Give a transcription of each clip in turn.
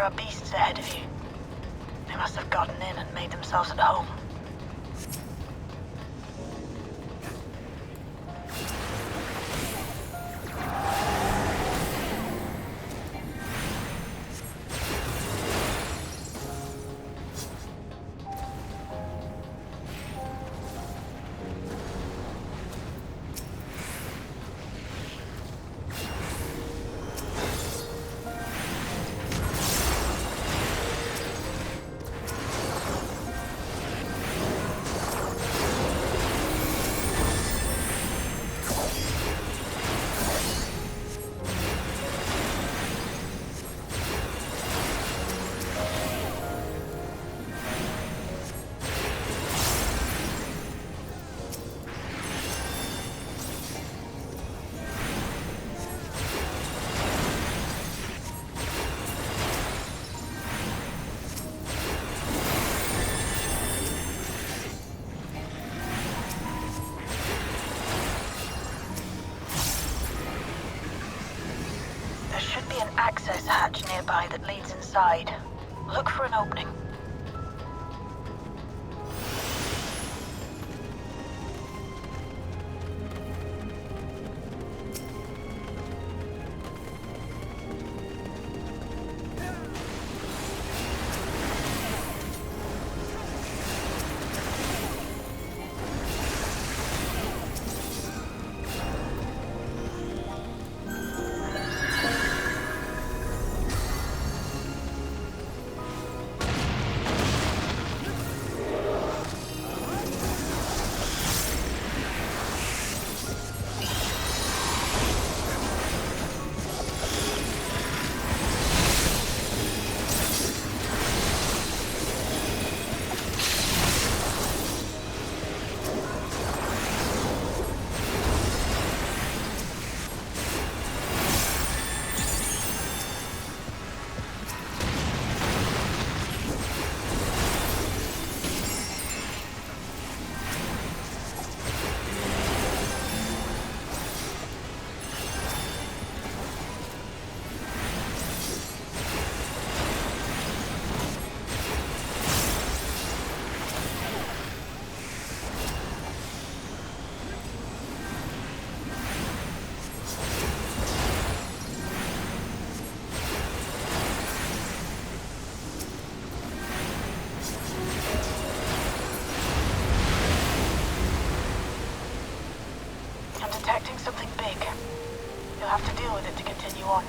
are beasts ahead of you. They must have gotten in and made themselves at home. Access hatch nearby that leads inside. Look for an opening. Detecting something big. You'll have to deal with it to continue on.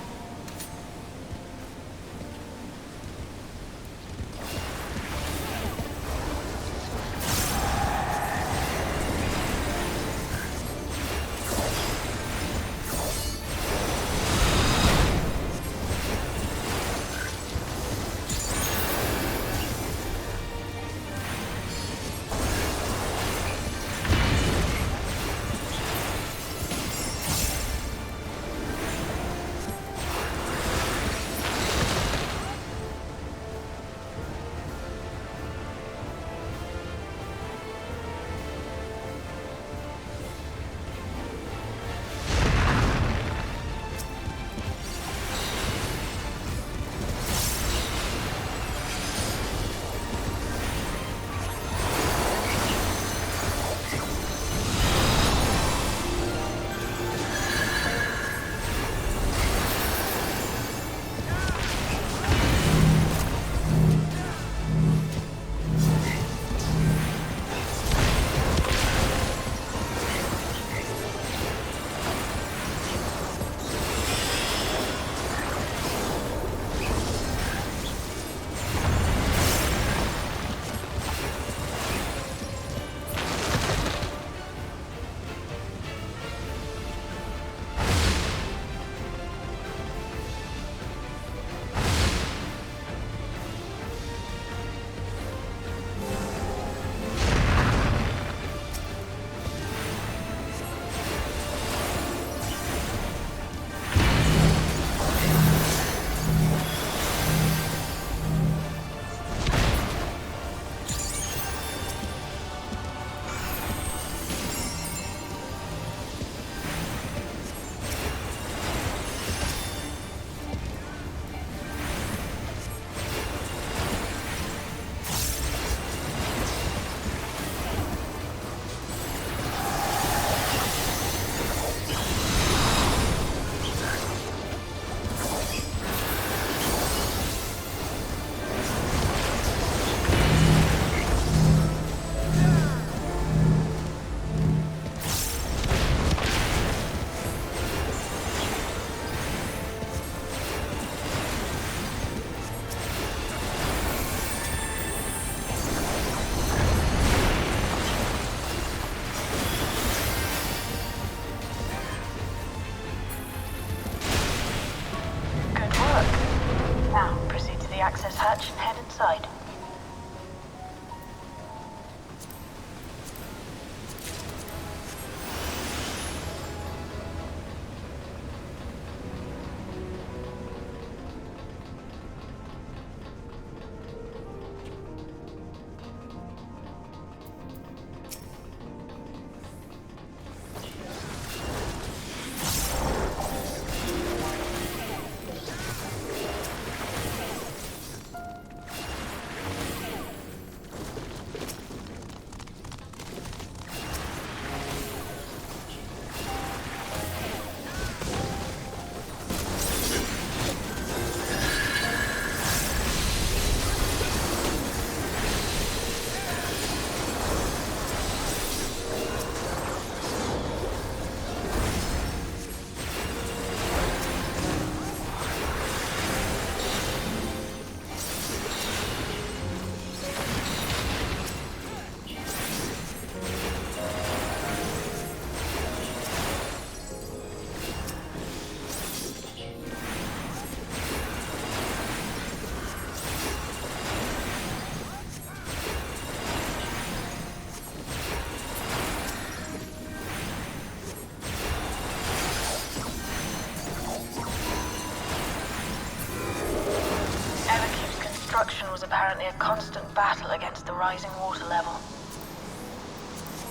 ocean was apparently a constant battle against the rising water level.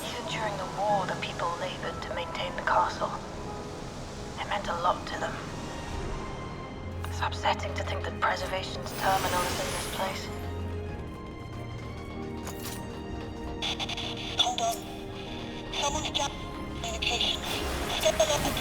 Even during the war, the people labored to maintain the castle. It meant a lot to them. It's upsetting to think that preservation's terminal is in this place. Hold on. Someone's jammed communication. Step along.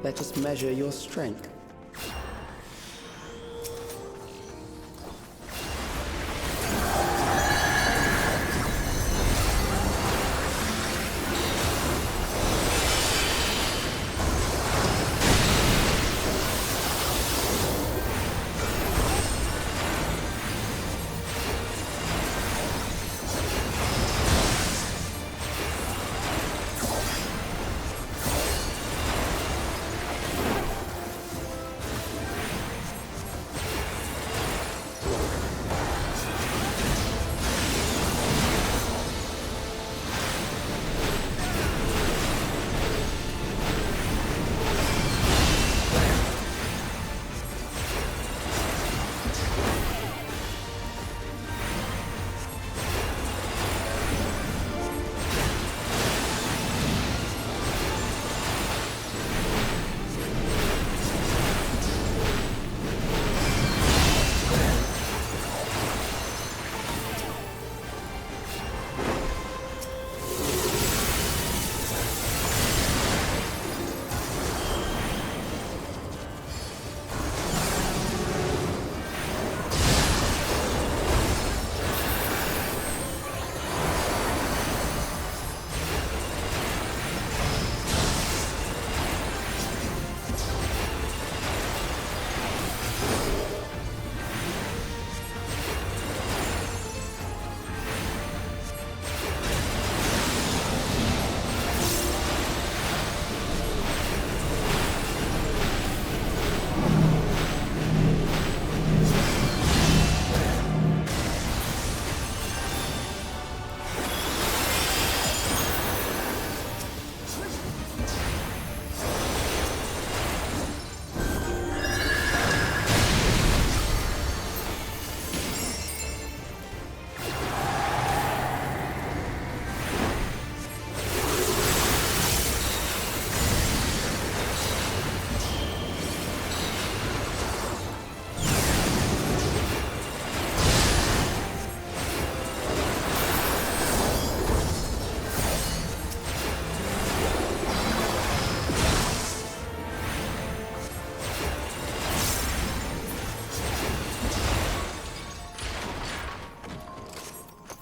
Let us measure your strength.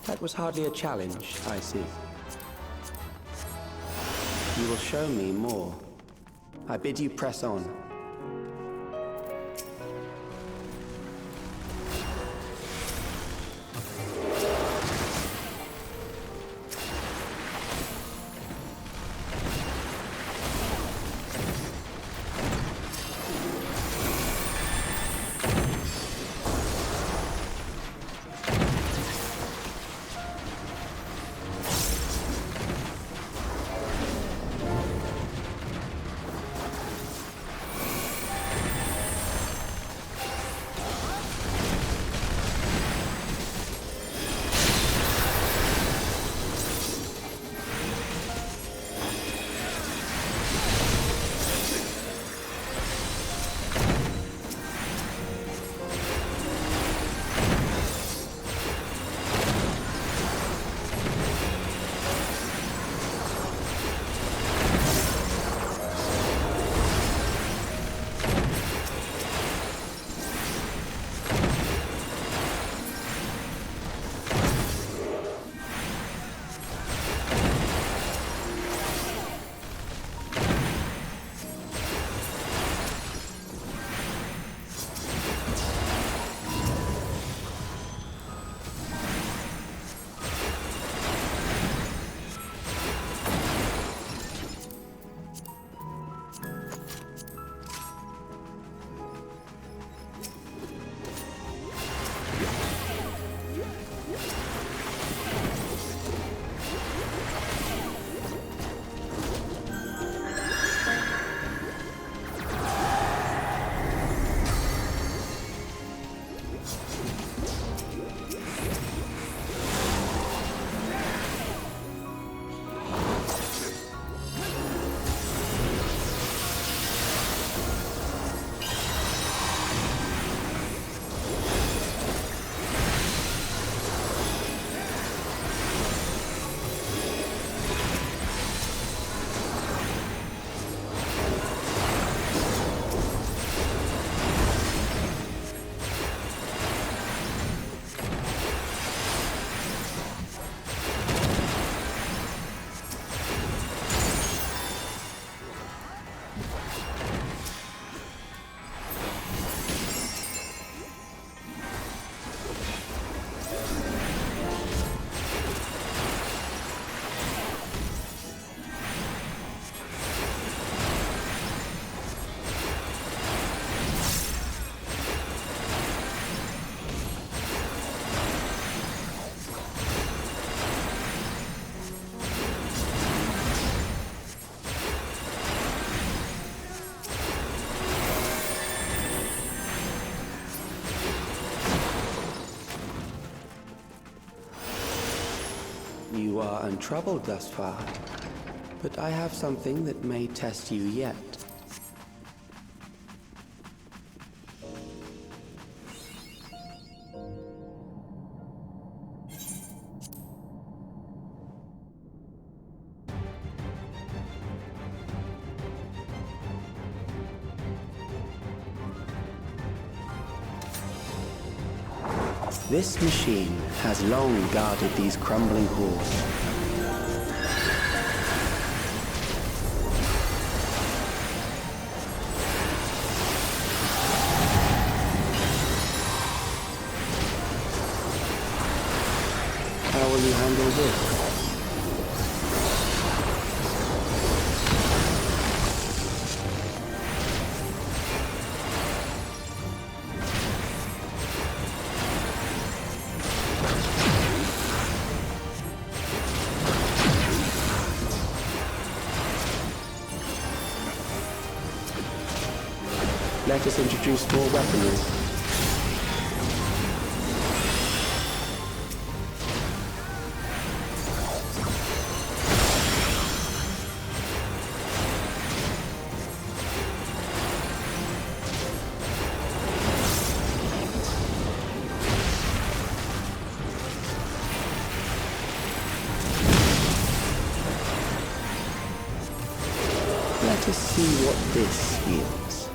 That was hardly a challenge, I see. You will show me more. I bid you press on. You are untroubled thus far, but I have something that may test you yet. This machine has long guarded these crumbling halls. How will you handle this? Let us introduce more weaponry. Let us see what this yields.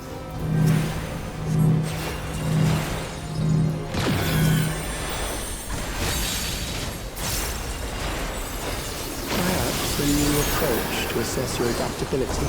Perhaps a new approach to assess your adaptability.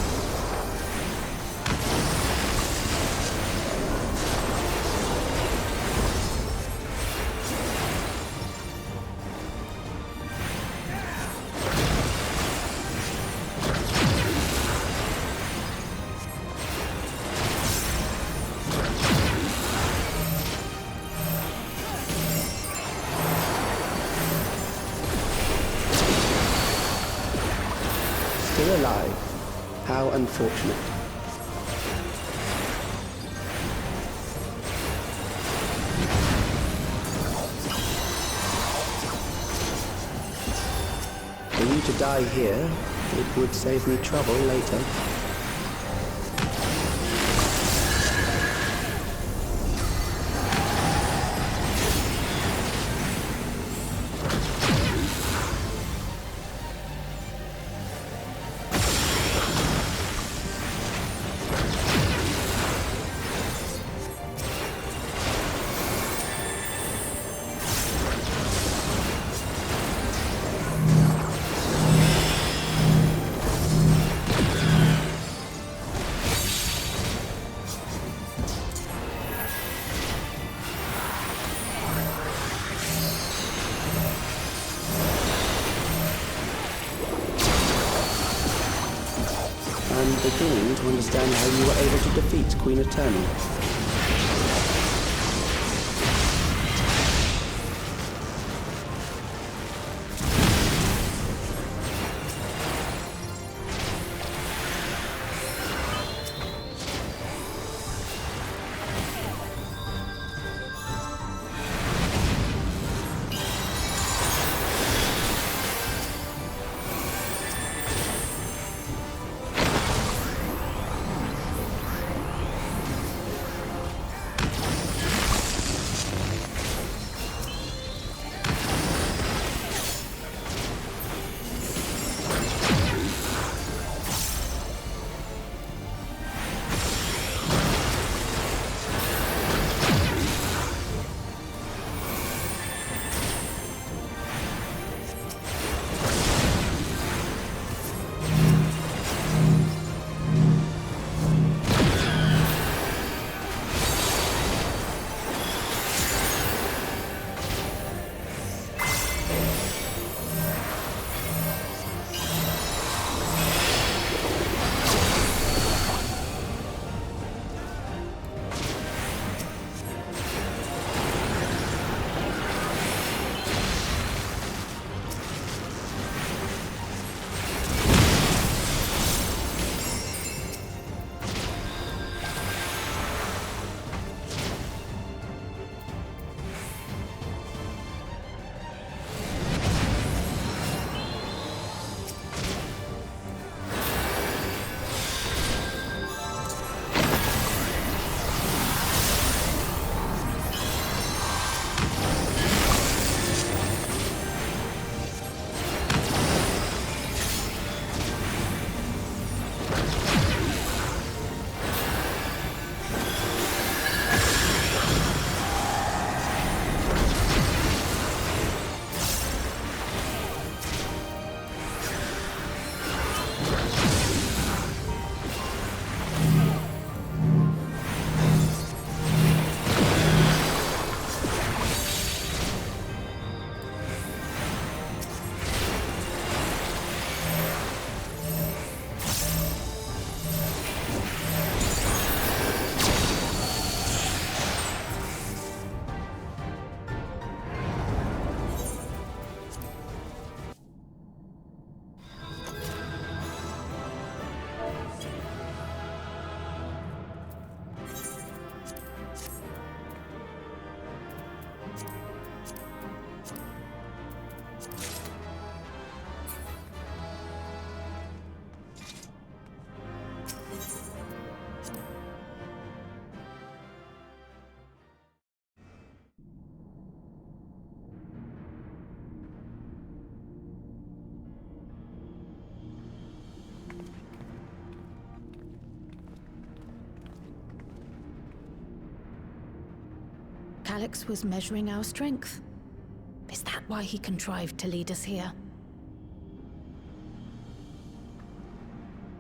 Still alive. How unfortunate. For you to die here, it would save me trouble later. I'm beginning to understand how you were able to defeat Queen Eternal. Alex was measuring our strength. Is that why he contrived to lead us here?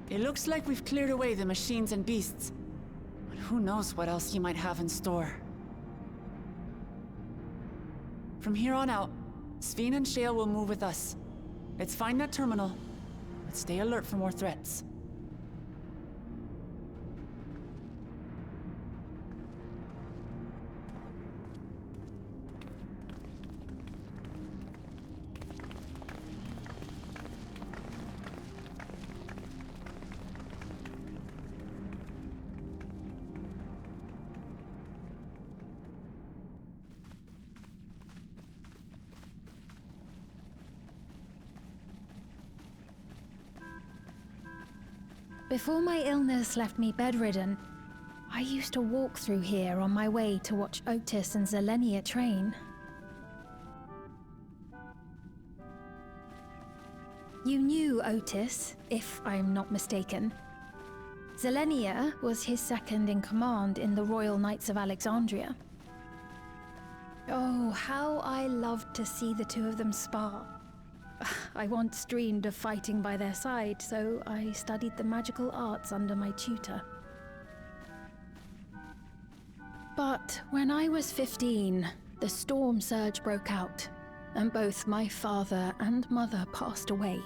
It looks like we've cleared away the machines and beasts. But who knows what else he might have in store. From here on out, Sven and Shale will move with us. Let's find that terminal, but stay alert for more threats. Before my illness left me bedridden, I used to walk through here on my way to watch Otis and Zelenia train. You knew Otis, if I'm not mistaken. Zelenia was his second in command in the Royal Knights of Alexandria. Oh, how I loved to see the two of them spar. I once dreamed of fighting by their side, so I studied the magical arts under my tutor. But when I was 15, the storm surge broke out, and both my father and mother passed away.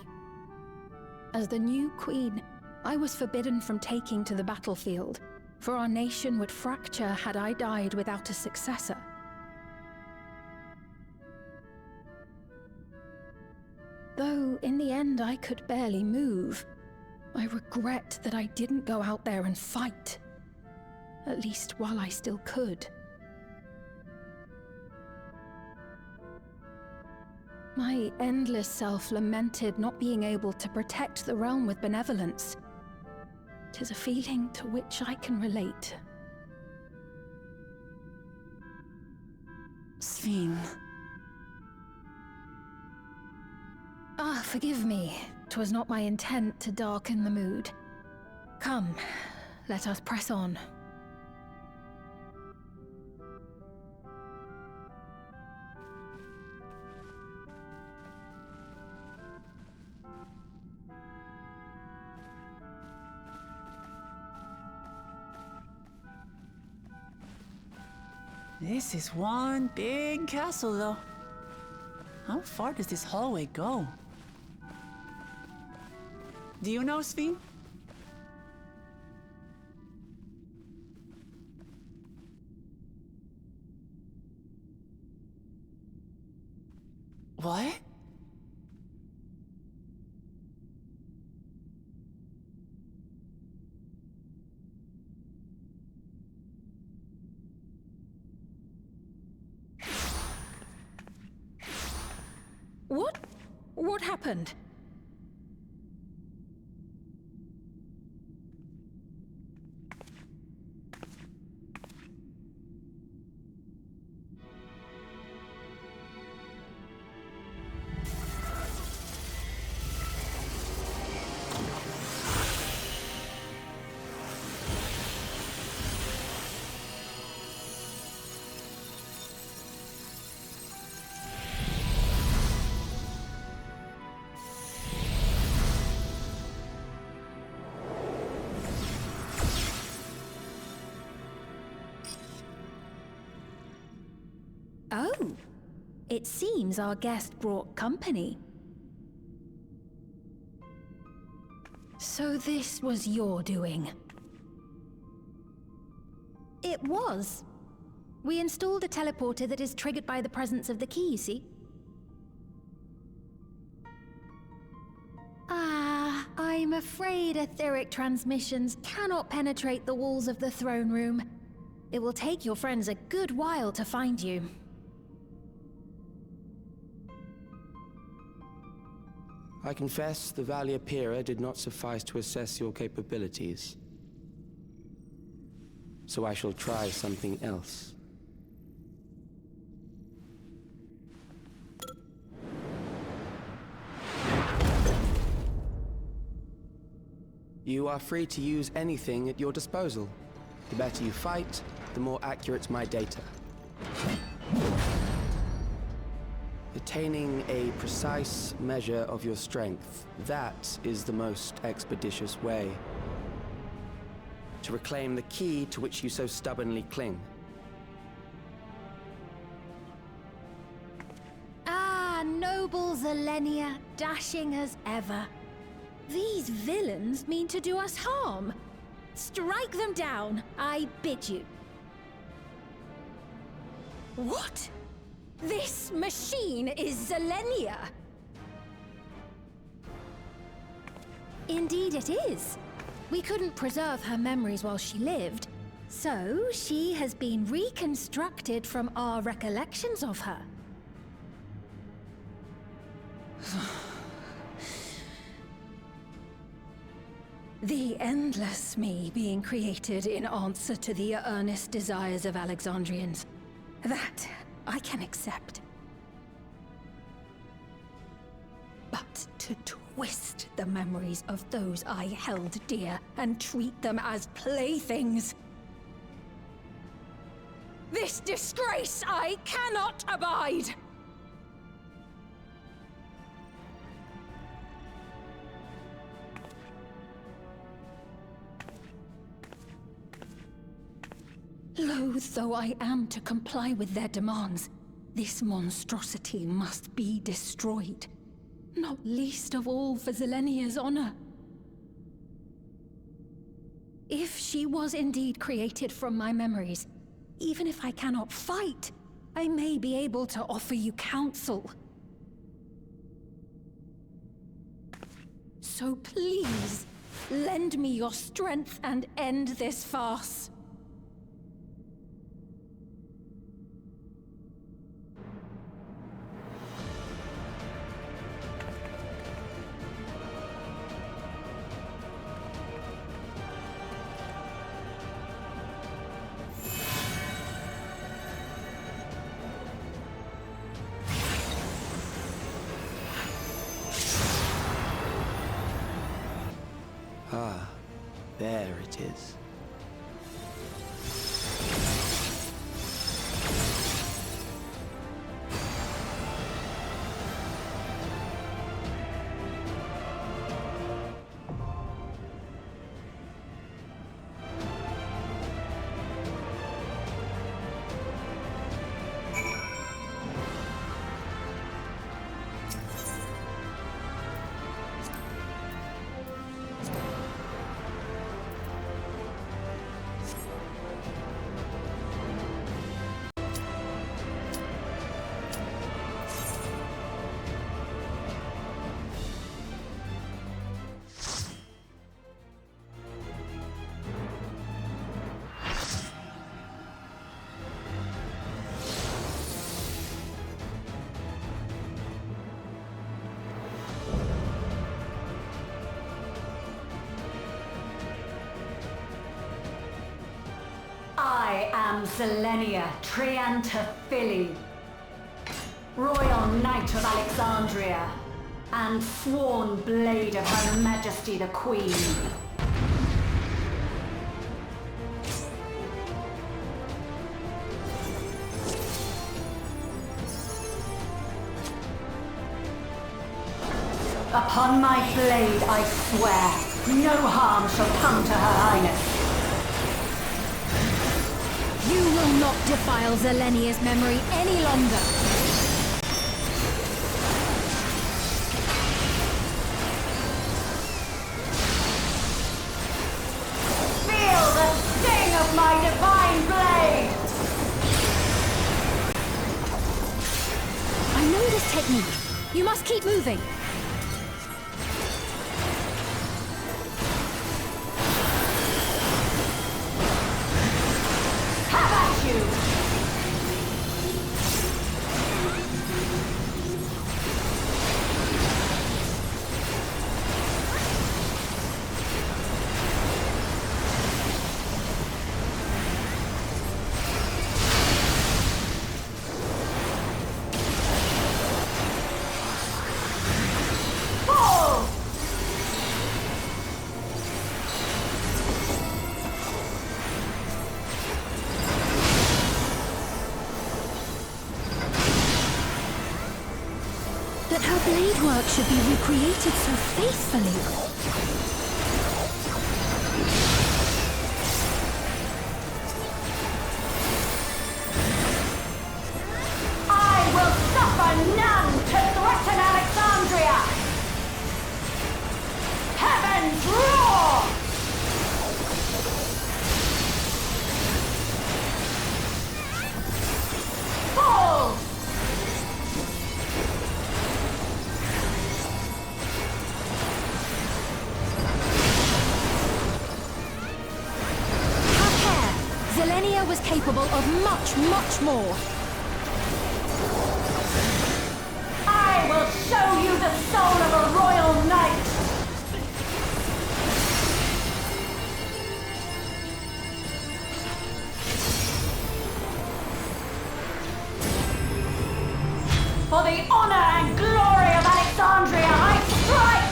As the new queen, I was forbidden from taking to the battlefield, for our nation would fracture had I died without a successor. Though, in the end, I could barely move. I regret that I didn't go out there and fight. At least while I still could. My endless self lamented not being able to protect the realm with benevolence. 'Tis a feeling to which I can relate. Sven. Forgive me. 'Twas not my intent to darken the mood. Come, let us press on. This is one big castle, though. How far does this hallway go? Do you know, Sven? What? What happened? Oh, it seems our guest brought company. So this was your doing? It was. We installed a teleporter that is triggered by the presence of the key, you see? I'm afraid etheric transmissions cannot penetrate the walls of the throne room. It will take your friends a good while to find you. I confess the Lilith Aihara did not suffice to assess your capabilities. So I shall try something else. You are free to use anything at your disposal. The better you fight, the more accurate my data. Attaining a precise measure of your strength, that is the most expeditious way to reclaim the key to which you so stubbornly cling. Ah, noble Zilenia, dashing as ever. These villains mean to do us harm. Strike them down, I bid you. What? This machine is Zilenia! Indeed it is. We couldn't preserve her memories while she lived, so she has been reconstructed from our recollections of her. The endless me being created in answer to the earnest desires of Alexandrians. That I can accept. But to twist the memories of those I held dear and treat them as playthings. This disgrace I cannot abide! Loath though I am to comply with their demands, this monstrosity must be destroyed. Not least of all for Zilenia's honor. If she was indeed created from my memories, even if I cannot fight, I may be able to offer you counsel. So please, lend me your strength and end this farce. Ah, there it is. I am Zilenia Triantaphili, Royal Knight of Alexandria, and sworn blade of Her Majesty the Queen. Upon my blade I swear, no harm shall come to Her Highness. You will not defile Zilenia's memory any longer. Feel the sting of my divine blade! I know this technique. You must keep moving. Her blade work should be recreated so faithfully. I will suffer none to threaten Alexandria! Heavens roar! Fall! Have care! Zelenia was capable of much, much more. I will show you the soul of a royal knight! For the honor and glory of Alexandria, I strike!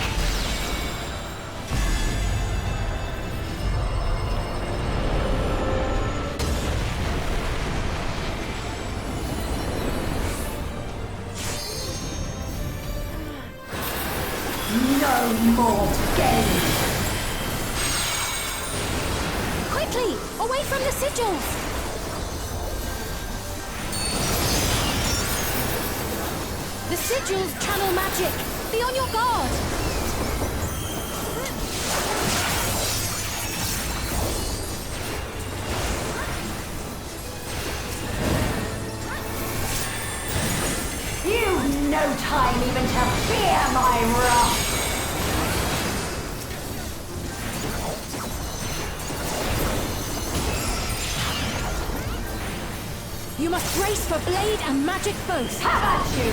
No more games! Quickly! Away from the sigils! The sigils channel magic! Be on your guard! You've no time even to fear my wrath! You must brace for blade and magic both! Have at you!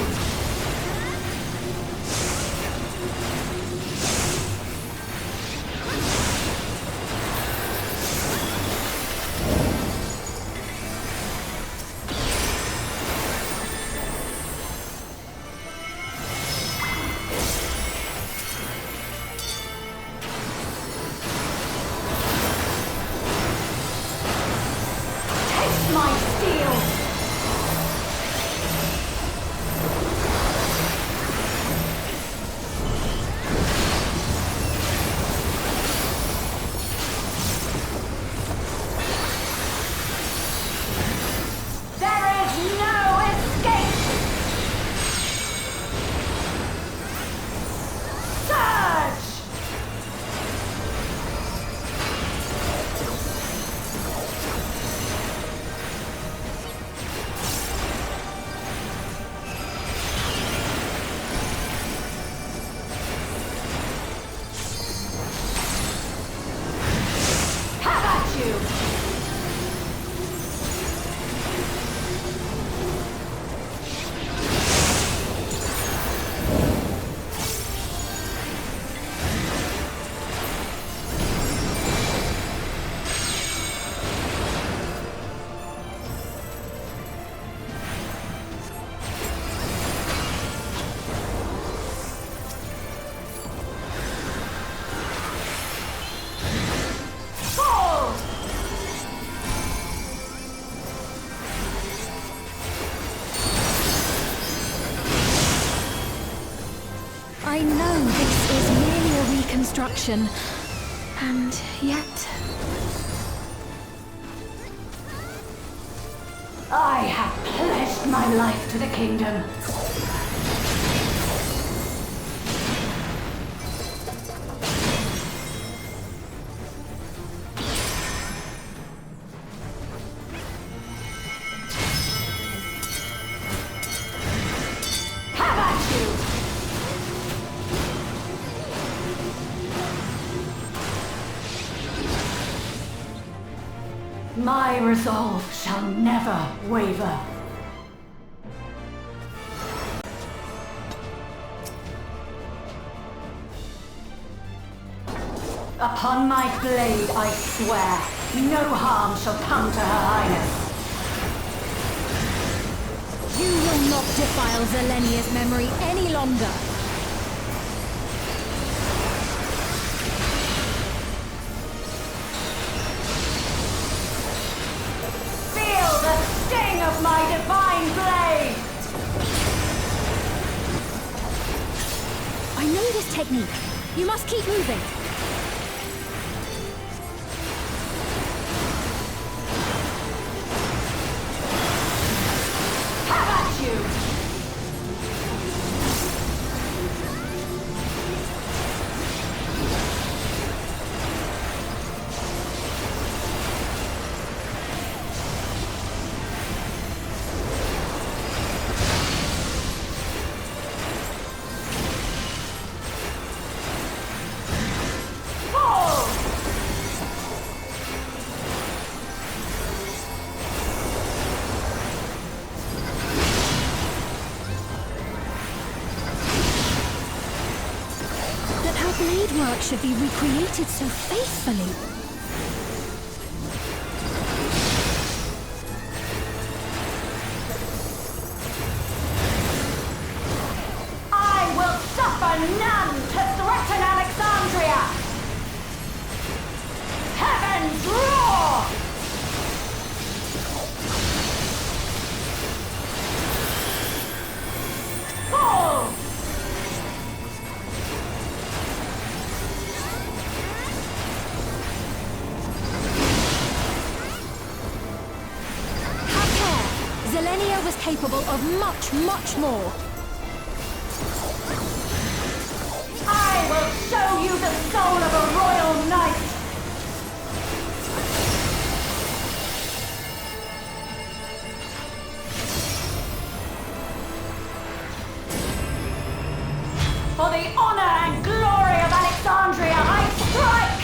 Taste my steel! There is no escape! Surge! Have at you! Fall! I know this is merely a reconstruction, and yet... I have pledged my life to the kingdom. Have at you! My resolve shall never waver. Upon my blade I swear, no harm shall come to Her Highness. You will not defile Zelenia's memory any longer. Feel the sting of my divine blade! see this technique. You must keep moving. Have at you! Blade work should be recreated so faithfully. I will suffer none to threaten Alexandria! Heavens roar! Fall! Zelenia was capable of much, much more. I will show you the soul of a royal knight! For the honor and glory of Alexandria, I strike!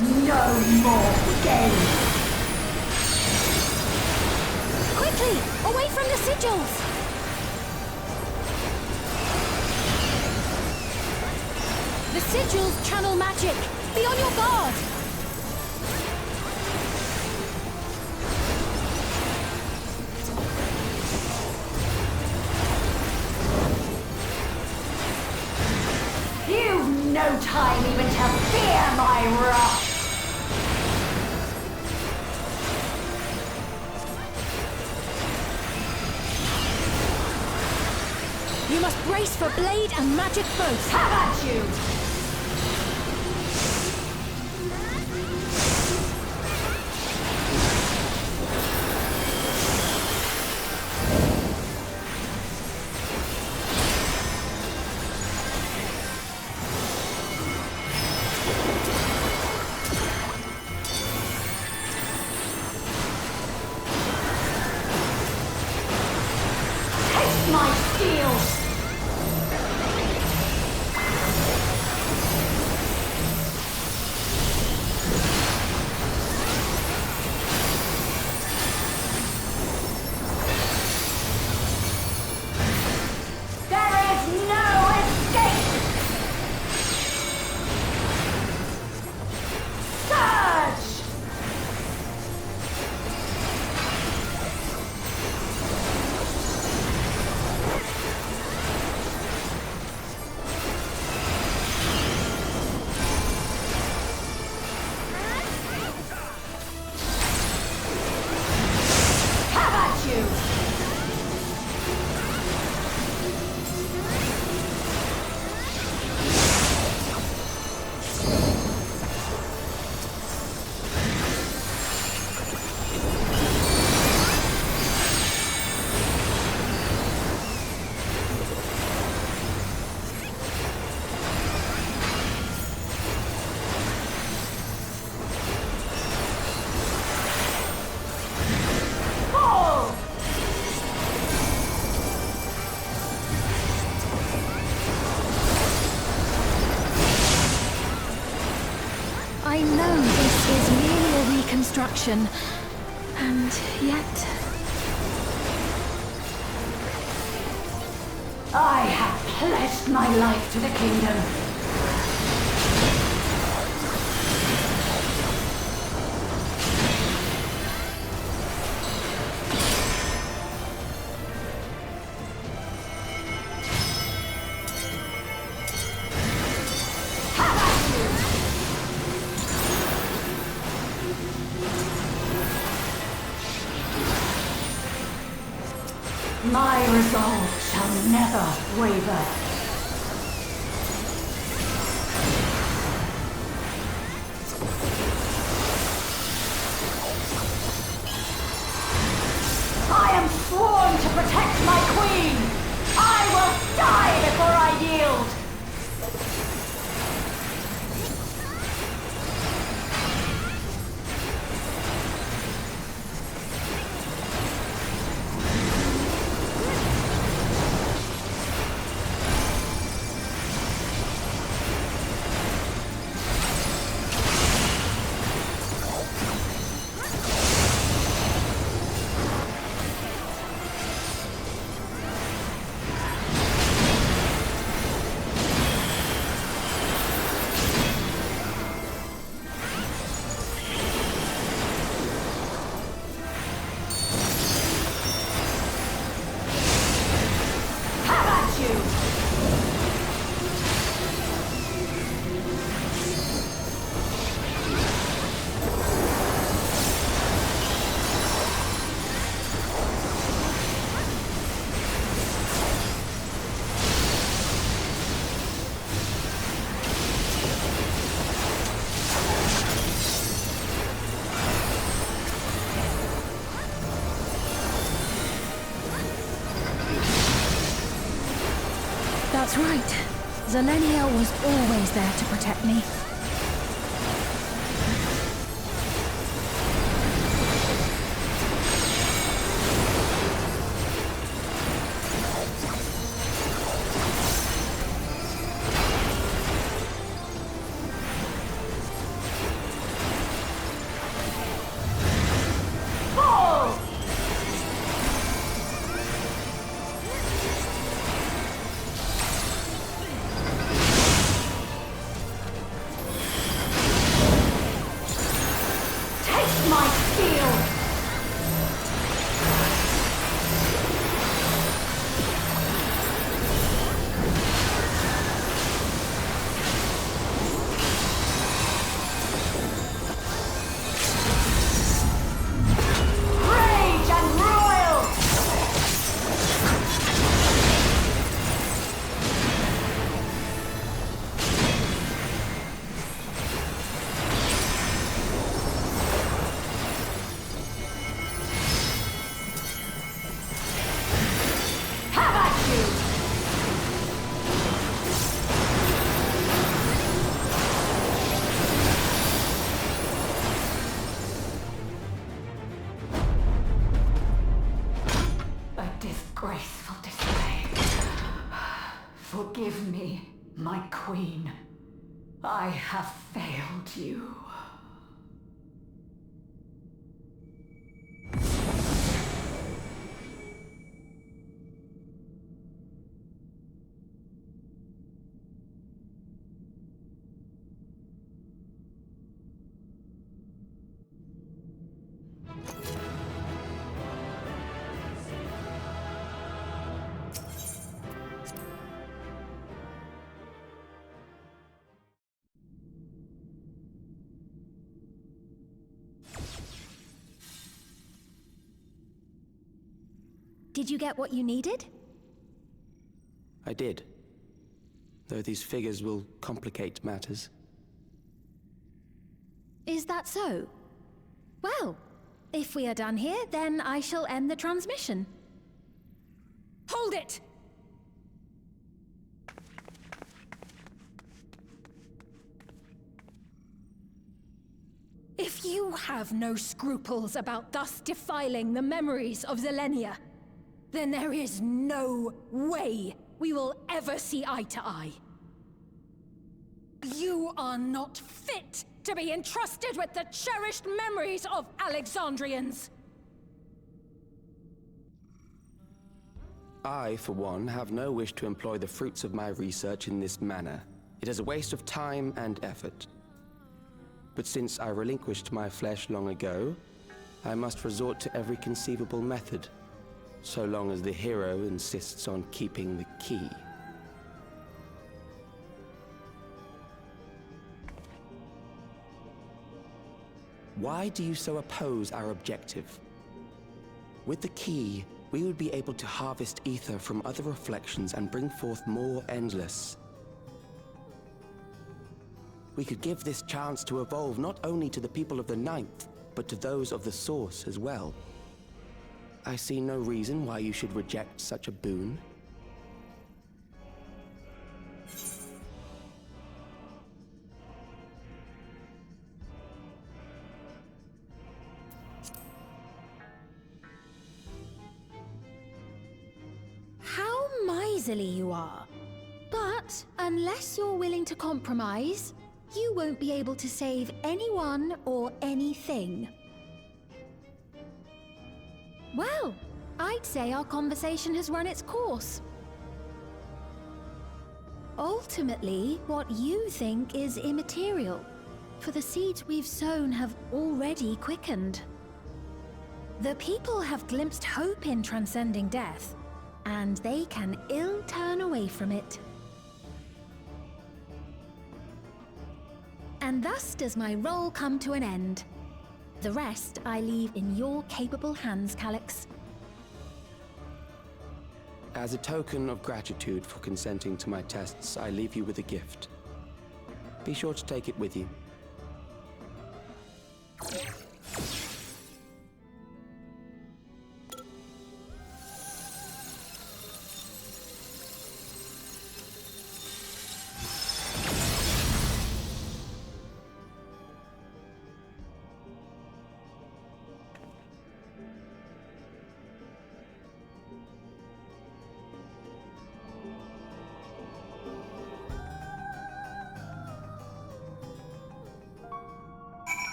No more games! Quickly! Away from the sigils! The sigils channel magic! Be on your guard! You've no time even to fear my wrath! You must brace for blade and magic both. Have at you! Taste my steel! I know this is merely a reconstruction, and yet... I have pledged my life to the kingdom. My resolve shall never waver. I am sworn to protect my queen! I will die before I yield! That's right. Zelenia was always there to protect me. Graceful display. Forgive me, my queen. I have failed you. Did you get what you needed? I did. Though these figures will complicate matters. Is that so? Well, if we are done here, then I shall end the transmission. Hold it! If you have no scruples about thus defiling the memories of Zelenia, then there is no way we will ever see eye to eye. You are not fit to be entrusted with the cherished memories of Alexandrians. I, for one, have no wish to employ the fruits of my research in this manner. It is a waste of time and effort. But since I relinquished my flesh long ago, I must resort to every conceivable method, so long as the hero insists on keeping the key. Why do you so oppose our objective? With the key, we would be able to harvest ether from other reflections and bring forth more endless. We could give this chance to evolve not only to the people of the Ninth, but to those of the Source as well. I see no reason why you should reject such a boon. How miserly you are. But unless you're willing to compromise, you won't be able to save anyone or anything. Well, I'd say our conversation has run its course. Ultimately, what you think is immaterial, for the seeds we've sown have already quickened. The people have glimpsed hope in transcending death, and they can ill turn away from it. And thus does my role come to an end. The rest I leave in your capable hands, Calyx. As a token of gratitude for consenting to my tests, I leave you with a gift. Be sure to take it with you.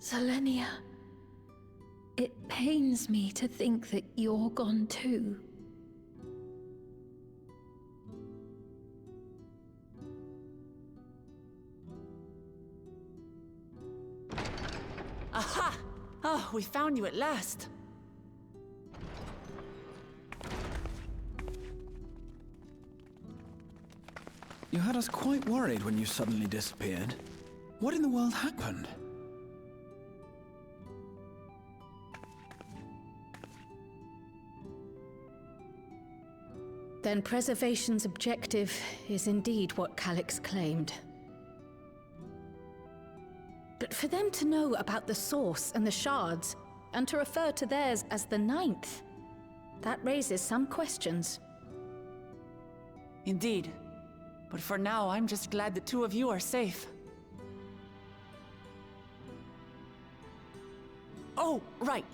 Selenia, it pains me to think that you're gone too. Aha! Oh, we found you at last. You had us quite worried when you suddenly disappeared. What in the world happened? Then Preservation's objective is indeed what Calyx claimed. But for them to know about the Source and the Shards, and to refer to theirs as the Ninth, that raises some questions. Indeed. But for now, I'm just glad the two of you are safe. Oh, right.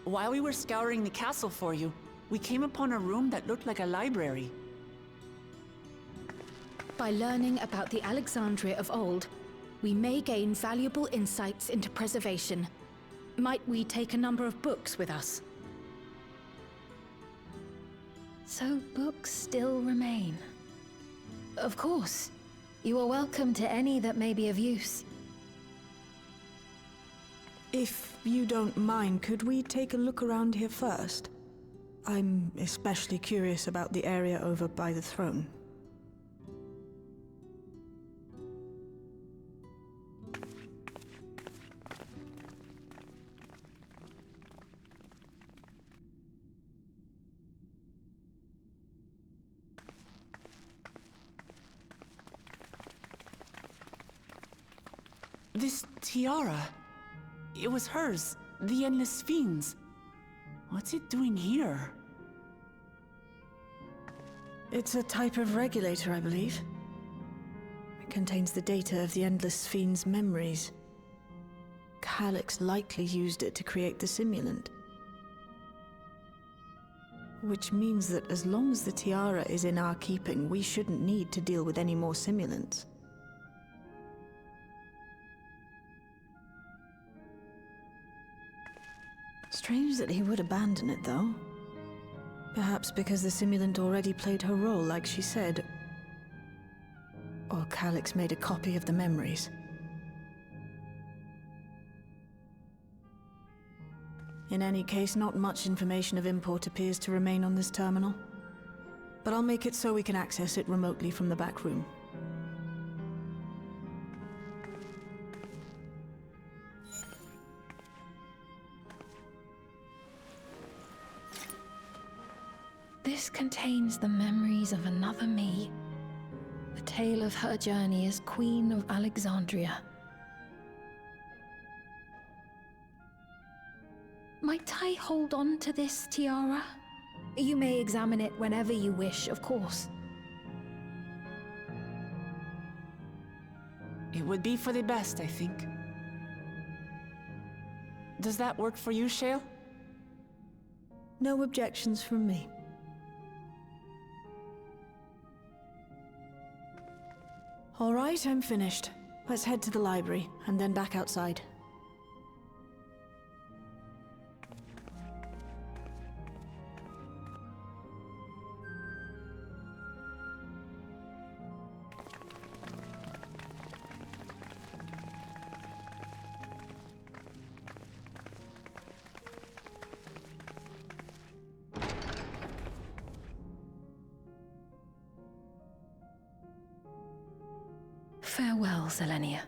While we were scouring the castle for you, we came upon a room that looked like a library. By learning about the Alexandria of old, we may gain valuable insights into preservation. Might we take a number of books with us? So books still remain. Of course. You are welcome to any that may be of use. If you don't mind, could we take a look around here first? I'm especially curious about the area over by the throne. This tiara, it was hers, the Endless Fiend's. What's it doing here? It's a type of regulator, I believe. It contains the data of the Endless Fiend's memories. Calyx likely used it to create the simulant. Which means that as long as the tiara is in our keeping, we shouldn't need to deal with any more simulants. Strange that he would abandon it, though. Perhaps because the simulant already played her role, like she said. Or Calyx made a copy of the memories. In any case, not much information of import appears to remain on this terminal. But I'll make it so we can access it remotely from the back room. This contains the memories of another me. The tale of her journey as Queen of Alexandria. Might I hold on to this tiara? You may examine it whenever you wish, of course. It would be for the best, I think. Does that work for you, Shale? No objections from me. All right, I'm finished. Let's head to the library, and then back outside. Farewell, Selenia.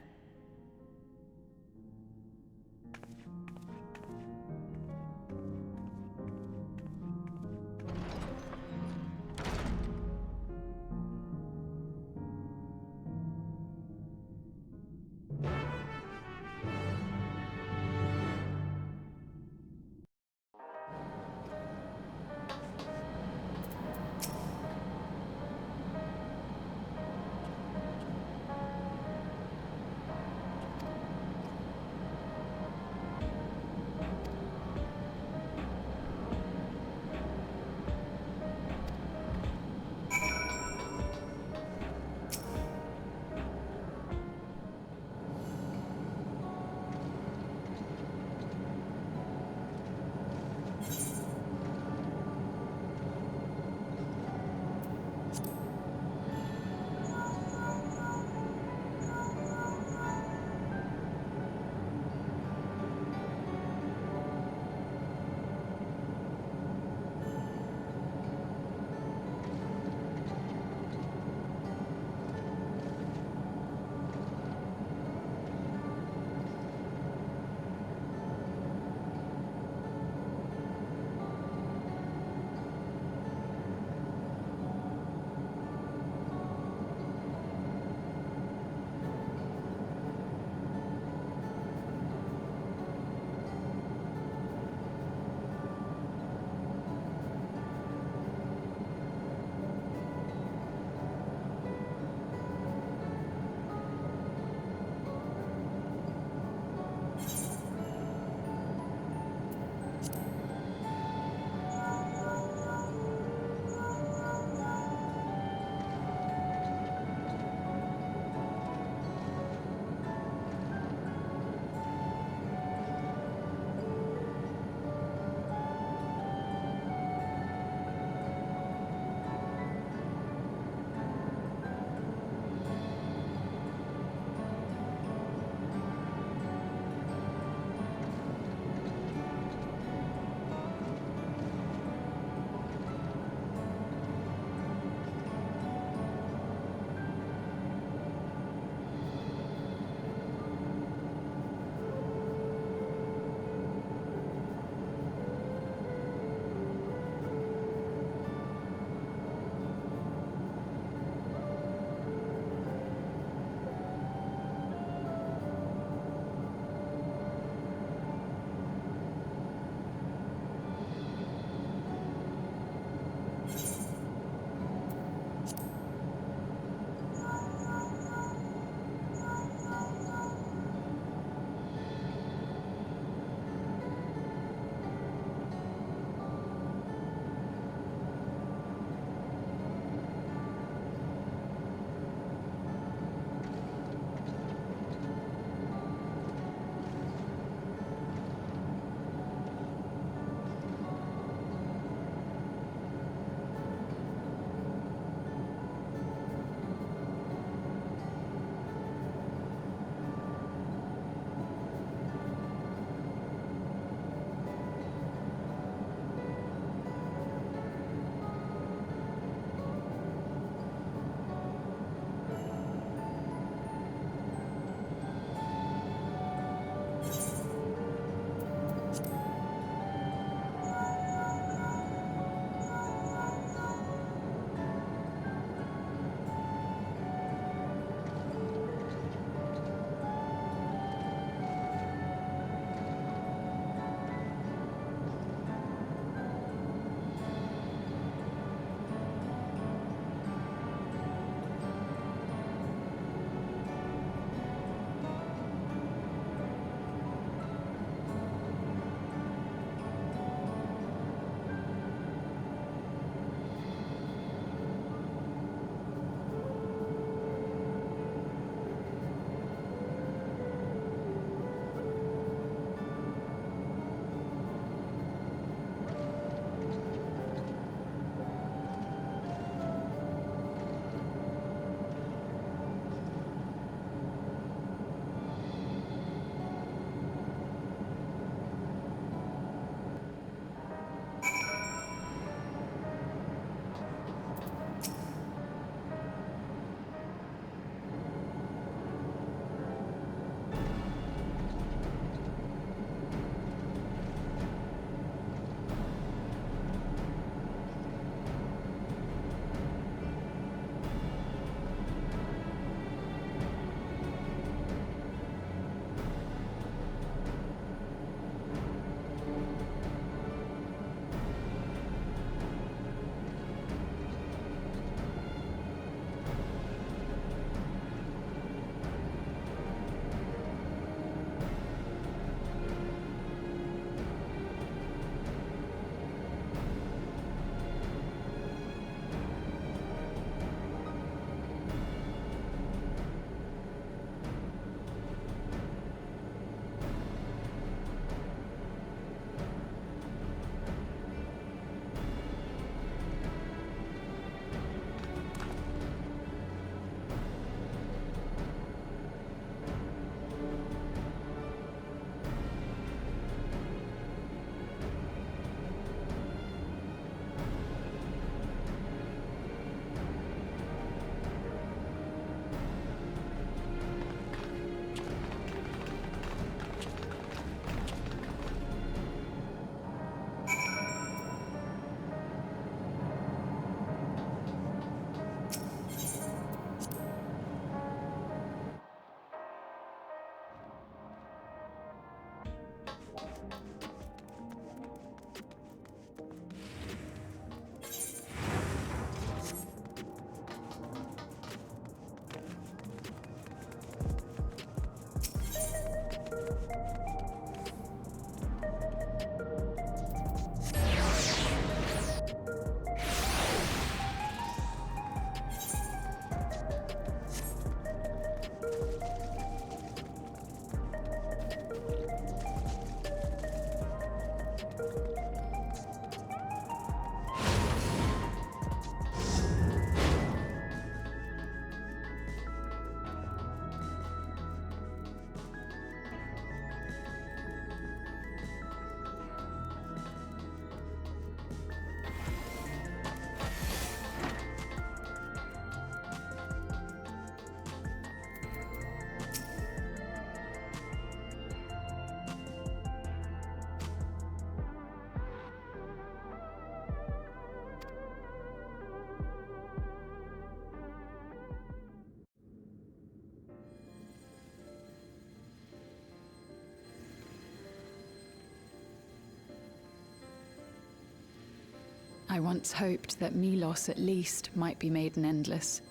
I once hoped that Milos at least might be made an endless.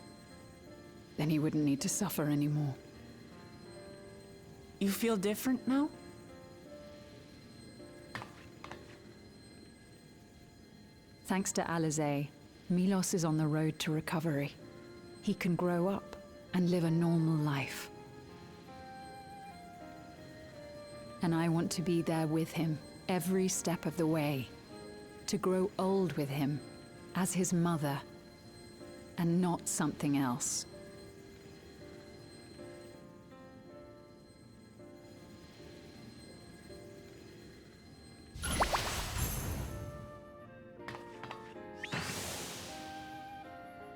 Then he wouldn't need to suffer anymore. You feel different now? Thanks to Alizé, Milos is on the road to recovery. He can grow up and live a normal life. And I want to be there with him every step of the way. To grow old with him as his mother and not something else.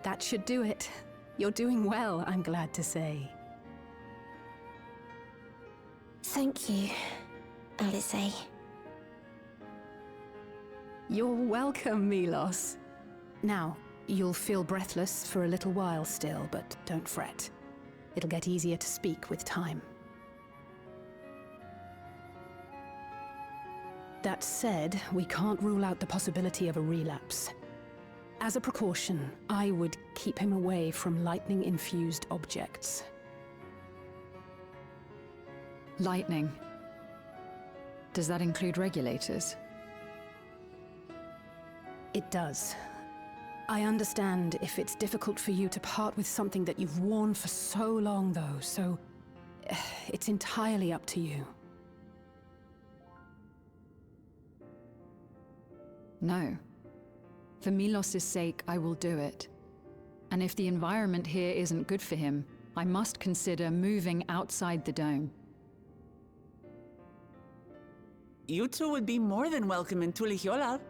That should do it. You're doing well, I'm glad to say. Thank you, Alizé. You're welcome, Milos. Now, you'll feel breathless for a little while still, but don't fret. It'll get easier to speak with time. That said, we can't rule out the possibility of a relapse. As a precaution, I would keep him away from lightning-infused objects. Lightning. Does that include regulators? It does. I understand if it's difficult for you to part with something that you've worn for so long, though, so it's entirely up to you. No. For Milos' sake, I will do it. And if the environment here isn't good for him, I must consider moving outside the dome. You two would be more than welcome in Tulihiola.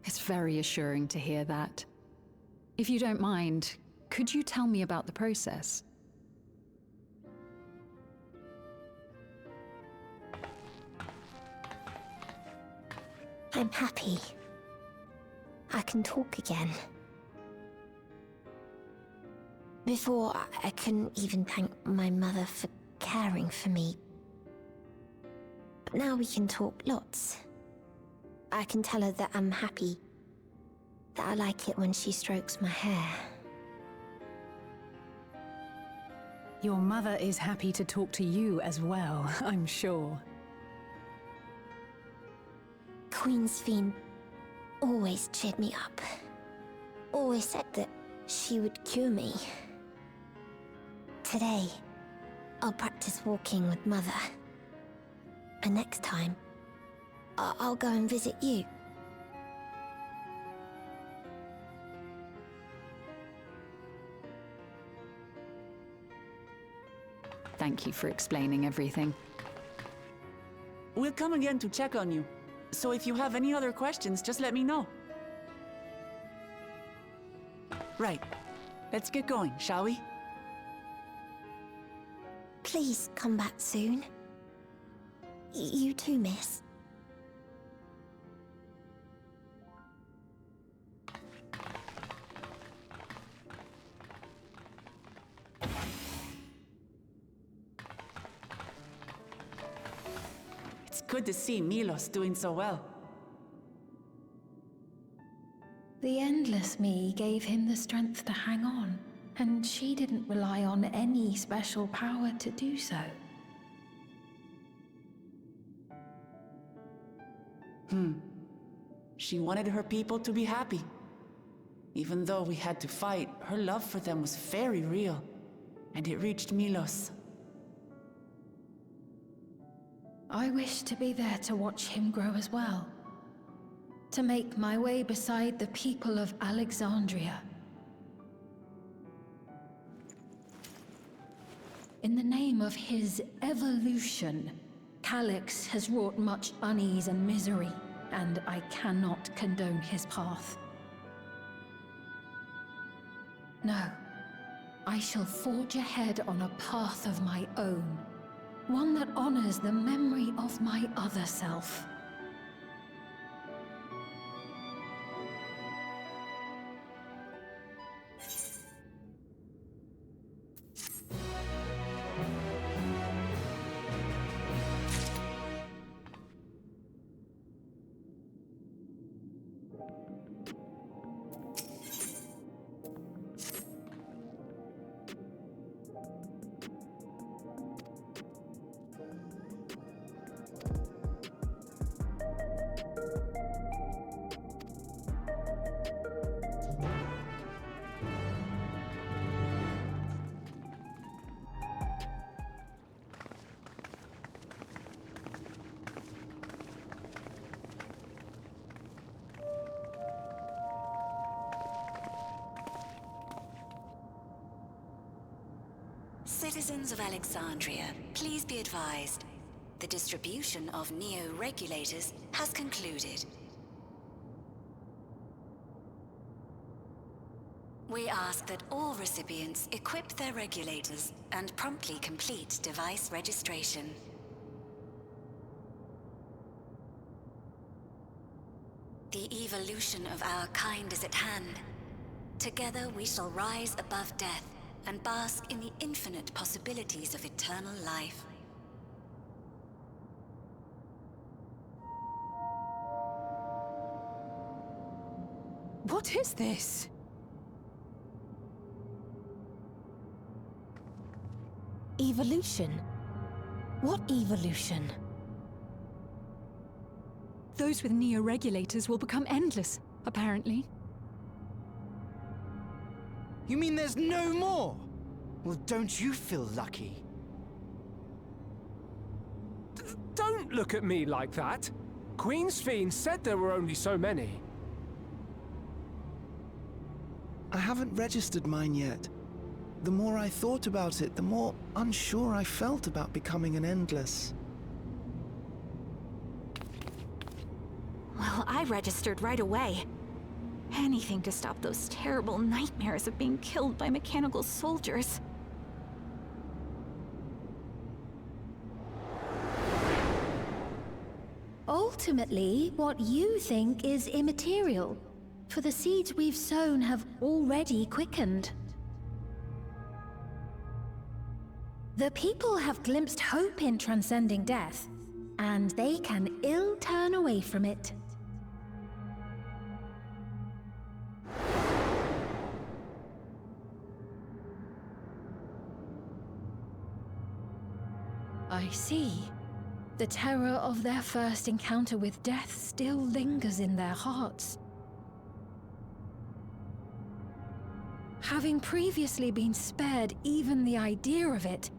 It's very assuring to hear that. If you don't mind, could you tell me about the process? I'm happy. I can talk again. Before, I couldn't even thank my mother for caring for me. But now we can talk lots. I can tell her that I'm happy, that I like it when she strokes my hair. Your mother is happy to talk to you as well, I'm sure. Queen Sphene always cheered me up. Always said that she would cure me. Today, I'll practice walking with Mother. And next time, I'll go and visit you. Thank you for explaining everything. We'll come again to check on you. So if you have any other questions, just let me know. Right. Let's get going, shall we? Please come back soon. You too, miss. It's good to see Milos doing so well. The Endless Me gave him the strength to hang on, and she didn't rely on any special power to do so. She wanted her people to be happy. Even though we had to fight, her love for them was very real, and it reached Milos. I wish to be there to watch him grow as well. To make my way beside the people of Alexandria. In the name of his evolution, Calix has wrought much unease and misery, and I cannot condone his path. No, I shall forge ahead on a path of my own, one that honors the memory of my other self. Citizens of Alexandria, please be advised. The distribution of neo-regulators has concluded. We ask that all recipients equip their regulators and promptly complete device registration. The evolution of our kind is at hand. Together we shall rise above death and bask in the infinite possibilities of eternal life. What is this? Evolution? What evolution? Those with neo-regulators will become endless, apparently. You mean there's no more? Well, don't you feel lucky? Don't look at me like that. Queen's Fiend said there were only so many. I haven't registered mine yet. The more I thought about it, the more unsure I felt about becoming an Endless. Well, I registered right away. Anything to stop those terrible nightmares of being killed by mechanical soldiers. Ultimately, what you think is immaterial, for the seeds we've sown have already quickened. The people have glimpsed hope in transcending death, and they can ill turn away from it. I see. The terror of their first encounter with death still lingers in their hearts. Having previously been spared even the idea of it,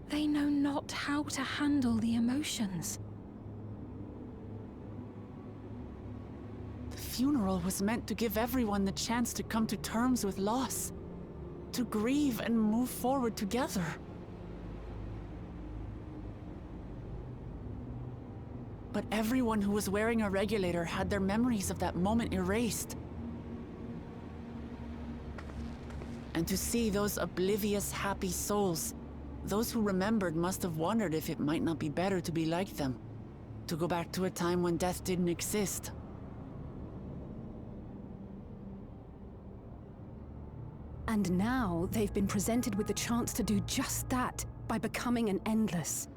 they know not how to handle the emotions. The funeral was meant to give everyone the chance to come to terms with loss, to grieve and move forward together. But everyone who was wearing a regulator had their memories of that moment erased. And to see those oblivious, happy souls, those who remembered must have wondered if it might not be better to be like them, to go back to a time when death didn't exist. And now they've been presented with the chance to do just that by becoming an Endless.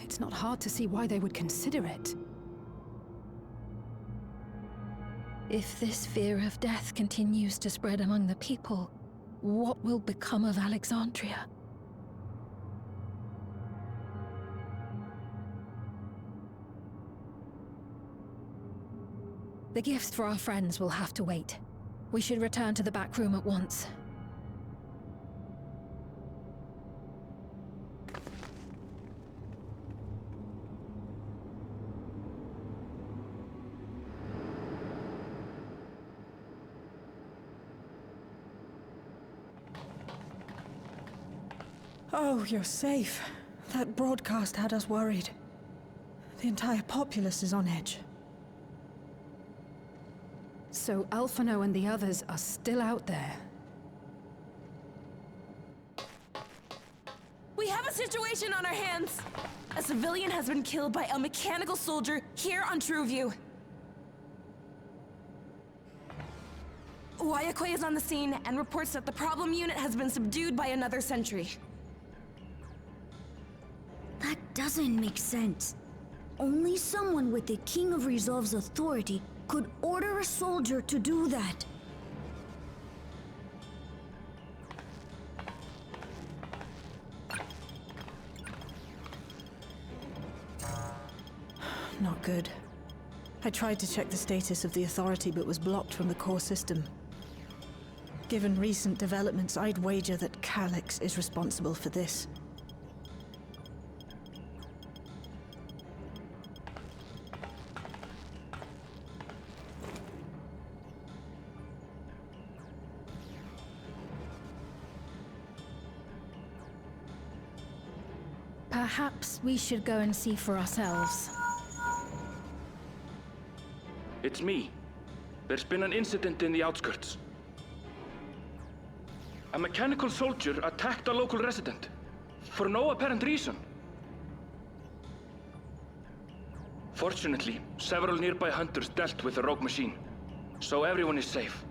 It's not hard to see why they would consider it. If this fear of death continues to spread among the people, what will become of Alexandria? The gifts for our friends will have to wait. We should return to the back room at once. Oh, you're safe. That broadcast had us worried. The entire populace is on edge. So Alphino and the others are still out there. We have a situation on our hands! A civilian has been killed by a mechanical soldier here on Trueview. Wayakwe is on the scene and reports that the problem unit has been subdued by another sentry. That doesn't make sense. Only someone with the King of Resolve's authority could order a soldier to do that. Not good. I tried to check the status of the authority but was blocked from the core system. Given recent developments, I'd wager that Calyx is responsible for this. Perhaps we should go and see for ourselves. It's me. There's been an incident in the outskirts. A mechanical soldier attacked a local resident, for no apparent reason. Fortunately, several nearby hunters dealt with the rogue machine, so everyone is safe.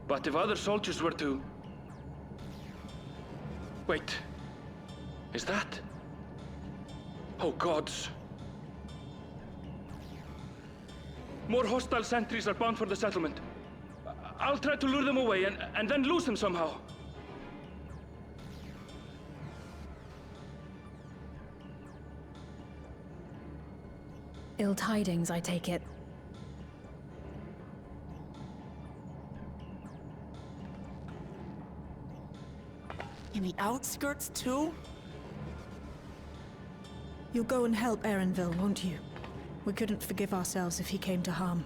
But if other soldiers were to... Wait. Is that... Oh gods. More hostile sentries are bound for the settlement. I'll try to lure them away and then lose them somehow. Ill tidings, I take it. In the outskirts, too? You'll go and help Erenville, won't you? We couldn't forgive ourselves if he came to harm.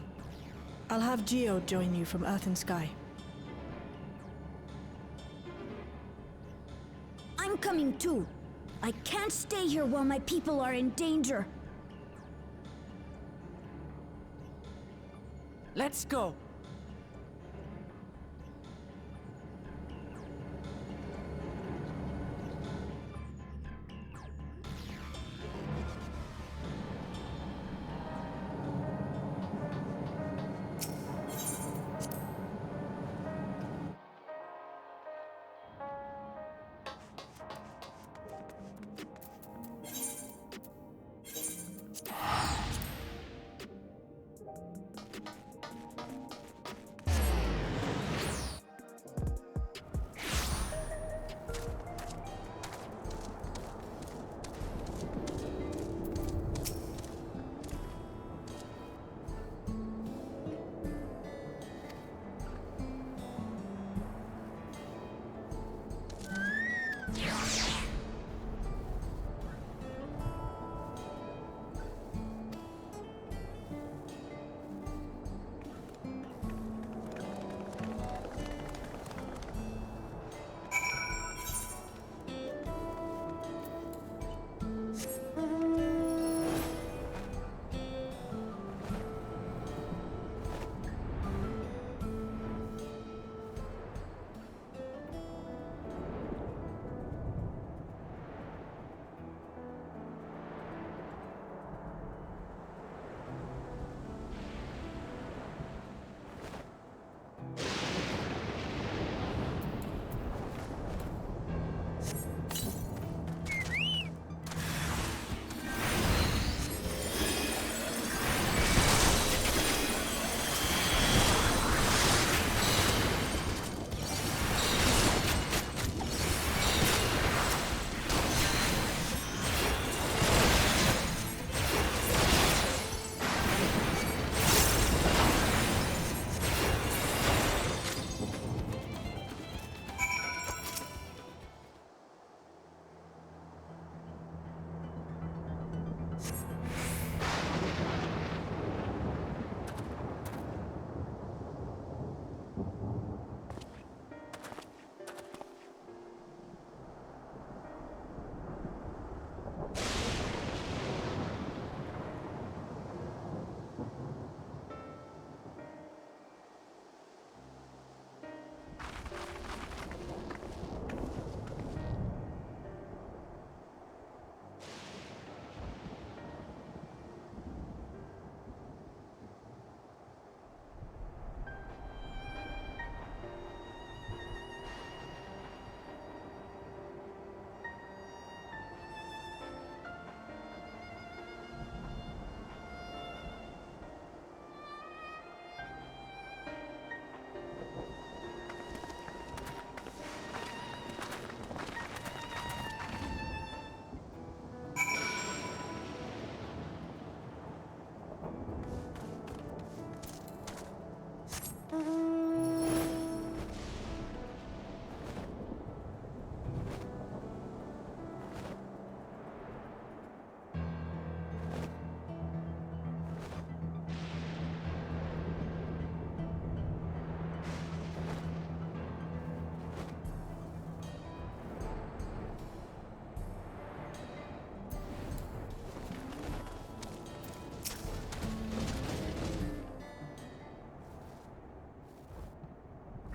I'll have Geo join you from Earth and Sky. I'm coming too. I can't stay here while my people are in danger. Let's go.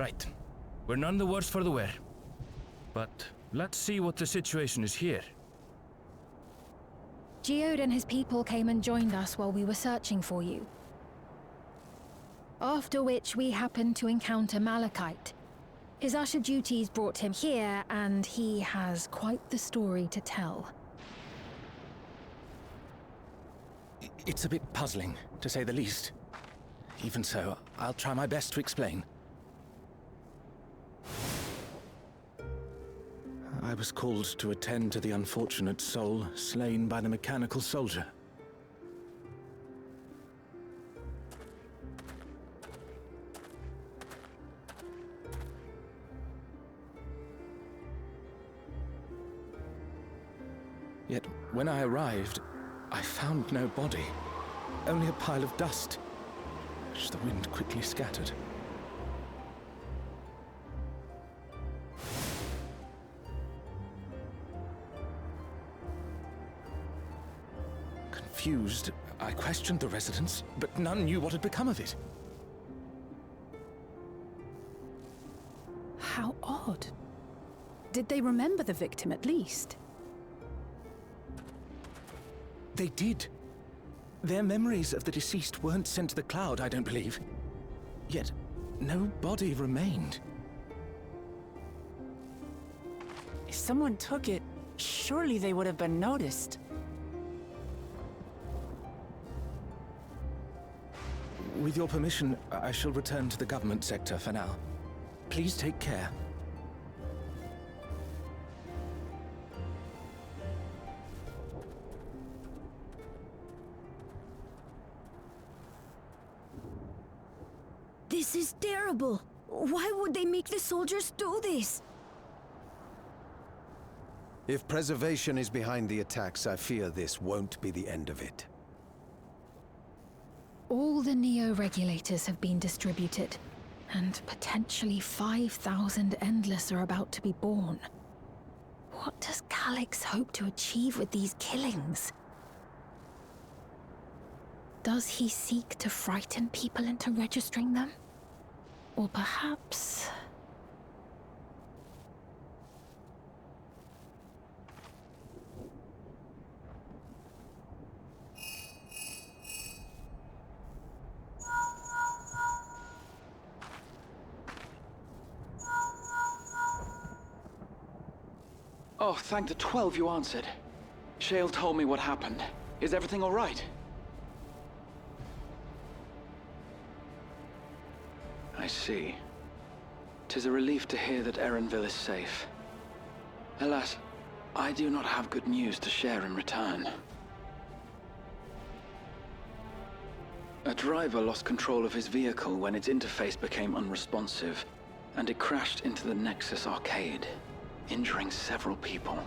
Right. We're none the worse for the wear. But let's see what the situation is here. Geode and his people came and joined us while we were searching for you. After which we happened to encounter Malachite. His usher duties brought him here, and he has quite the story to tell. It's a bit puzzling, to say the least. Even so, I'll try my best to explain. I was called to attend to the unfortunate soul slain by the mechanical soldier. Yet, when I arrived, I found no body, only a pile of dust, which the wind quickly scattered. Confused, I questioned the residents, but none knew what had become of it. How odd. Did they remember the victim at least? They did. Their memories of the deceased weren't sent to the cloud, I don't believe. Yet, no body remained. If someone took it, surely they would have been noticed. With your permission, I shall return to the government sector for now. Please take care. This is terrible. Why would they make the soldiers do this? If preservation is behind the attacks, I fear this won't be the end of it. All the Neo-regulators have been distributed, and potentially 5,000 Endless are about to be born. What does Calix hope to achieve with these killings? Does he seek to frighten people into registering them? Or perhaps... Oh, thank the 12 you answered. Shale told me what happened. Is everything all right? I see. 'Tis a relief to hear that Erenville is safe. Alas, I do not have good news to share in return. A driver lost control of his vehicle when its interface became unresponsive, and it crashed into the Nexus arcade, injuring several people.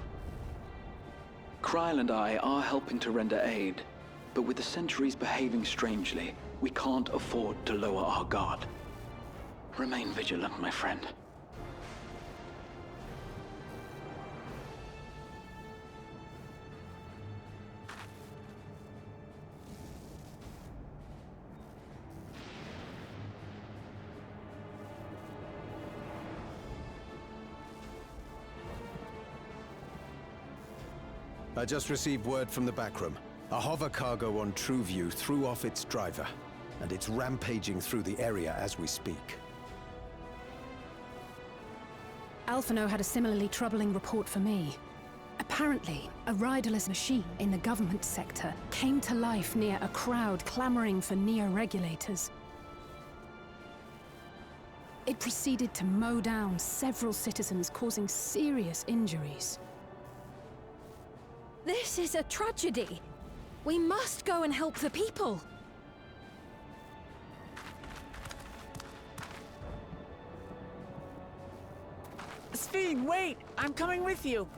Kryl and I are helping to render aid, but with the sentries behaving strangely, we can't afford to lower our guard. Remain vigilant, my friend. I just received word from the backroom. A hover cargo on TrueView threw off its driver, and it's rampaging through the area as we speak. Alphino had a similarly troubling report for me. Apparently, a riderless machine in the government sector came to life near a crowd clamoring for Neo-regulators. It proceeded to mow down several citizens, causing serious injuries. This is a tragedy. We must go and help the people. Sphene, wait! I'm coming with you!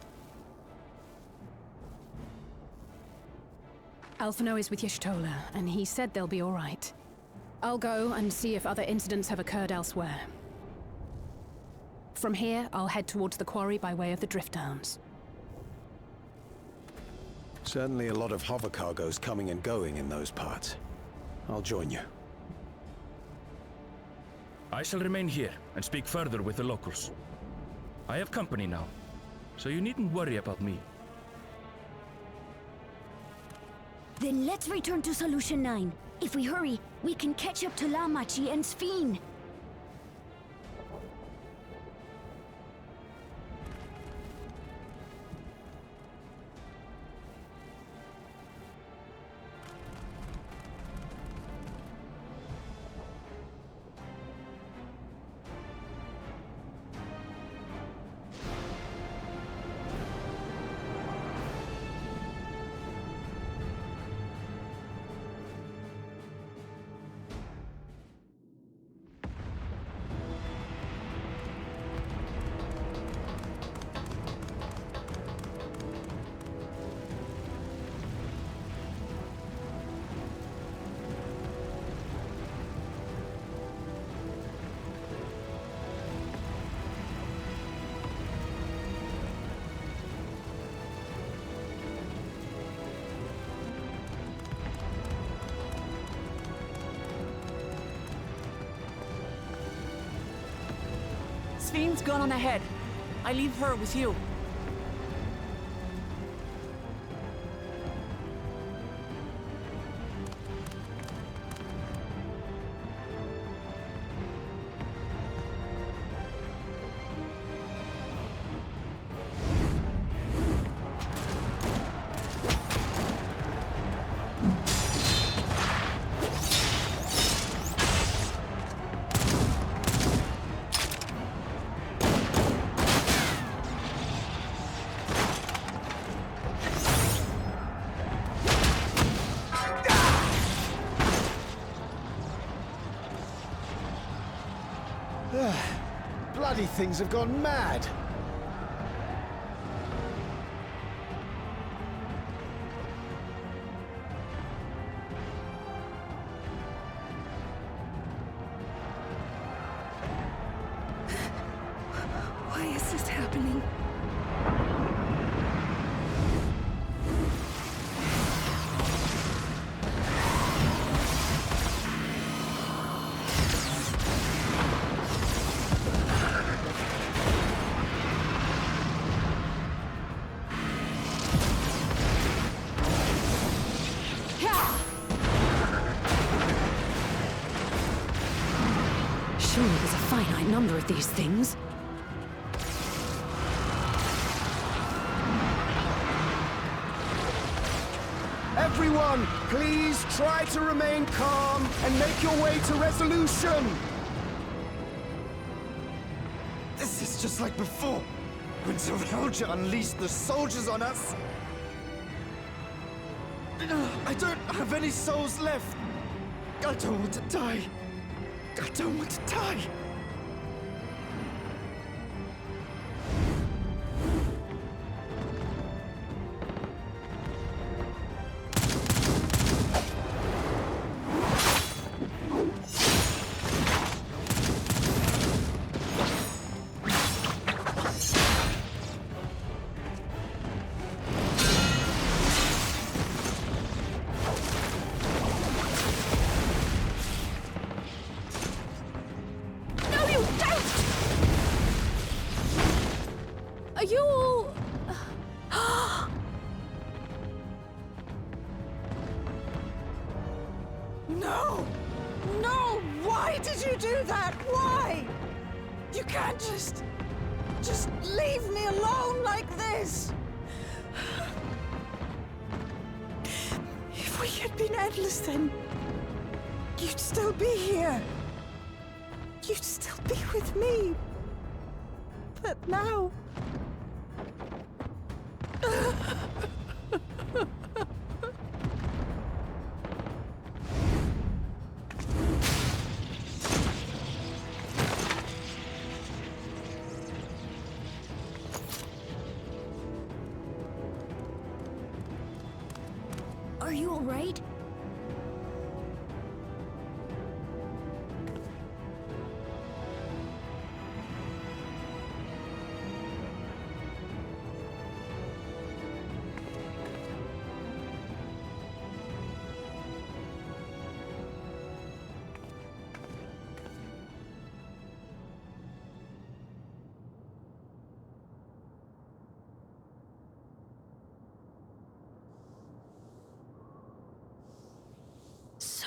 Alphino is with Y'shtola, and he said they'll be all right. I'll go and see if other incidents have occurred elsewhere. From here, I'll head towards the quarry by way of the Drift Downs. Certainly a lot of hover cargoes coming and going in those parts. I'll join you. I shall remain here and speak further with the locals. I have company now, so you needn't worry about me. Then let's return to Solution 9. If we hurry, we can catch up to Lamachi and Sphene. Sphene's gone on ahead. I leave her with you. Bloody things have gone mad! Why is this happening? Surely there's a finite number of these things. Everyone, please try to remain calm and make your way to resolution! This is just like before, when Zerelja unleashed the soldiers on us. I don't have any souls left. I don't want to die. I don't want to die. Are you all... No! No! Why did you do that? Why? You can't just leave me alone like this! If we had been endless then, you'd still be here. You'd still be with me. But now... Are you all right?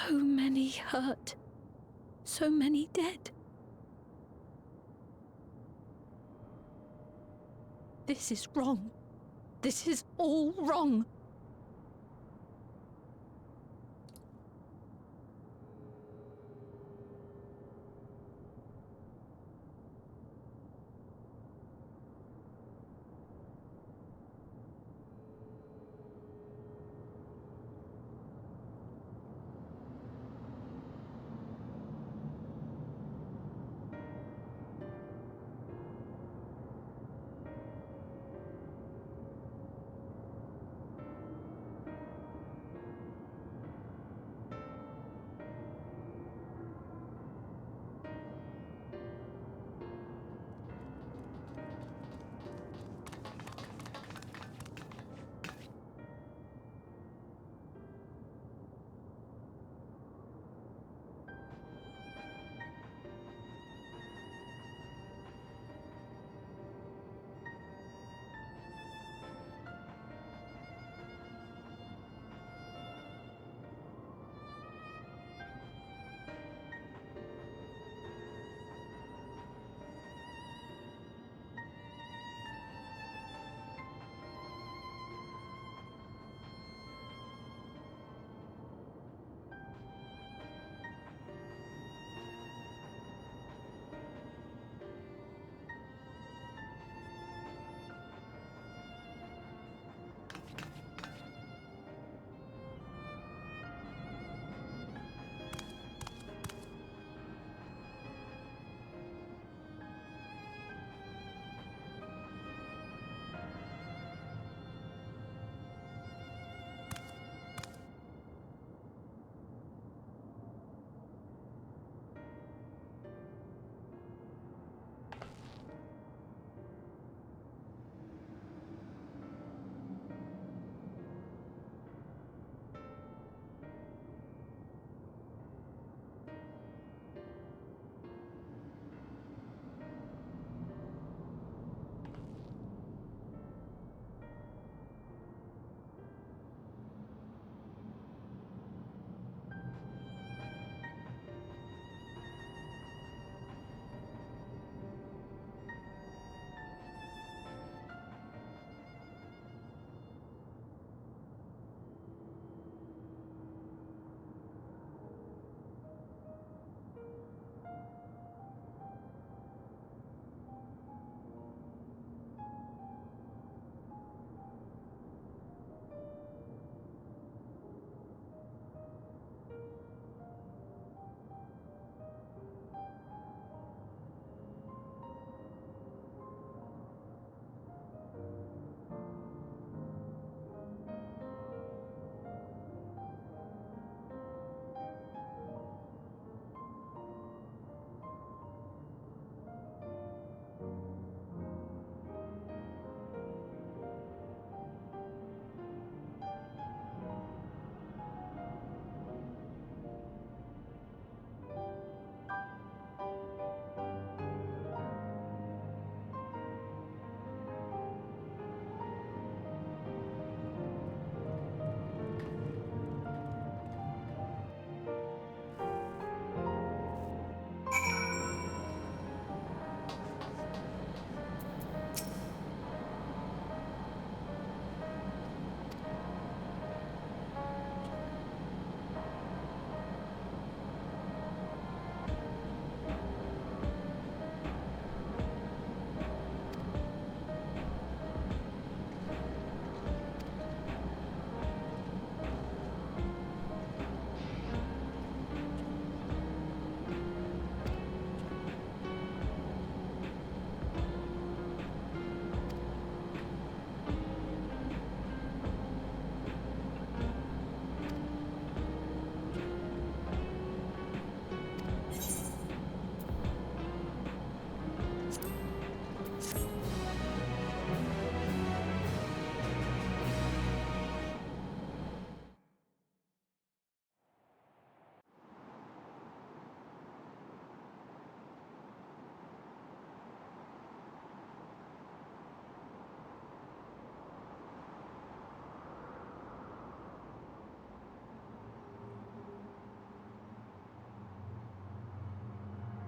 So many hurt. So many dead. This is wrong. This is all wrong.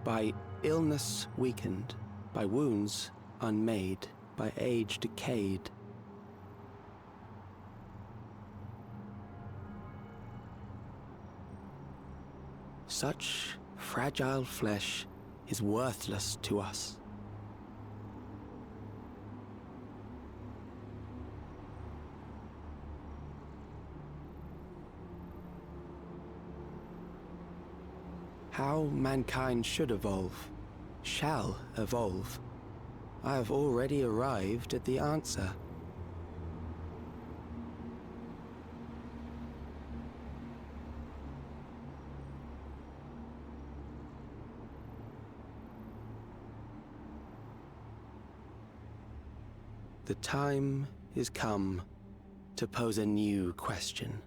By illness weakened, by wounds unmade, by age decayed. Such fragile flesh is worthless to us. How mankind should evolve, shall evolve, I have already arrived at the answer. The time is come to pose a new question.